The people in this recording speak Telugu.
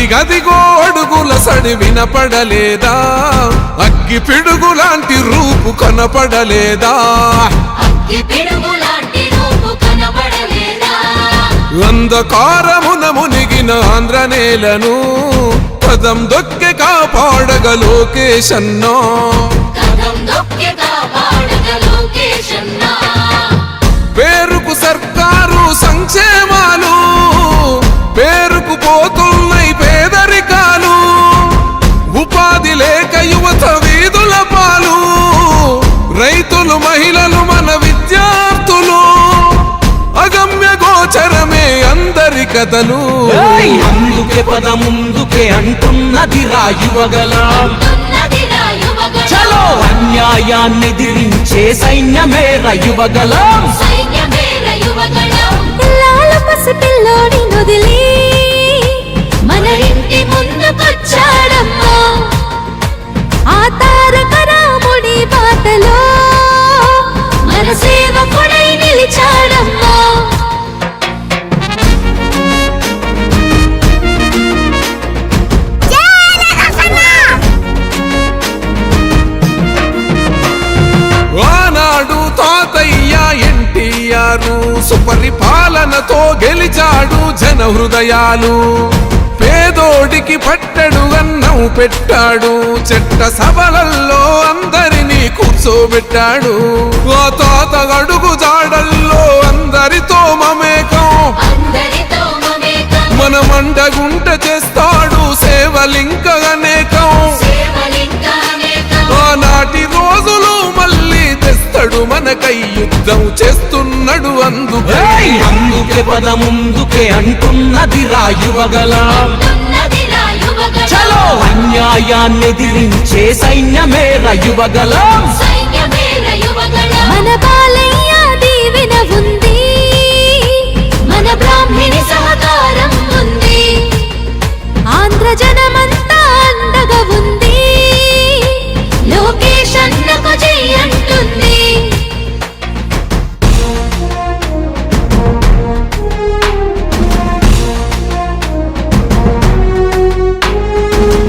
అదిగదిగో అడుగుల సడి వినపడలేదా, అగ్గి పిడుగులాంటి రూపు కనపడలేదా, అంధకారమున మునిగిన ఆంధ్ర నేలను పదం దొక్కి కాపాడగ లోకేశన్నా. పేరుకు సర్కారు సంక్షేమాలు, పేరుకు పోతున్నాయి పేదరికాలు, ఉపాధి లేక యువత వీధుల పాలు, రైతులు మహిళలు మన విద్యార్థులు, అగమ్య గోచరమే అందరి కథలు. అందుకే పద ముందుకే అంటున్నది యువగళం, చలో అన్యాయాన్ని దిరించే సైన్యమే యువగళం. పసిపిల్లోని నుదిలి మన ఇంటి ముందుకొచ్చాడమ్మా, ఆ తారక రాముడి బాటలో మన సేవకుడై నిలిచాడమ్మా. ఆనాడు తాతయ్య ఎన్టీఆర్ సుపరిపాలనతో గెలిచాడు జన హృదయాలు, పేదోడికి పట్టెడు అన్నం పెట్టాడు, చెట్ట సభలల్లో అందరినీ కూర్చోబెట్టాడు, ఆ తాత అడుగు జాడల్లో అందరితో మమేకం, మన మండగుంట చేస్తాడు సేవలింక అనేకం. ఆనాటి రోజులు మళ్ళీ తెస్తాడు మనకై యుద్ధం చేస్తున్నాడు అందుకే. అందుకే పద ముందుకే అంటున్నది యువగళం, చలో అన్యాయాన్ని దిరించే సైన్యమే యువగళం.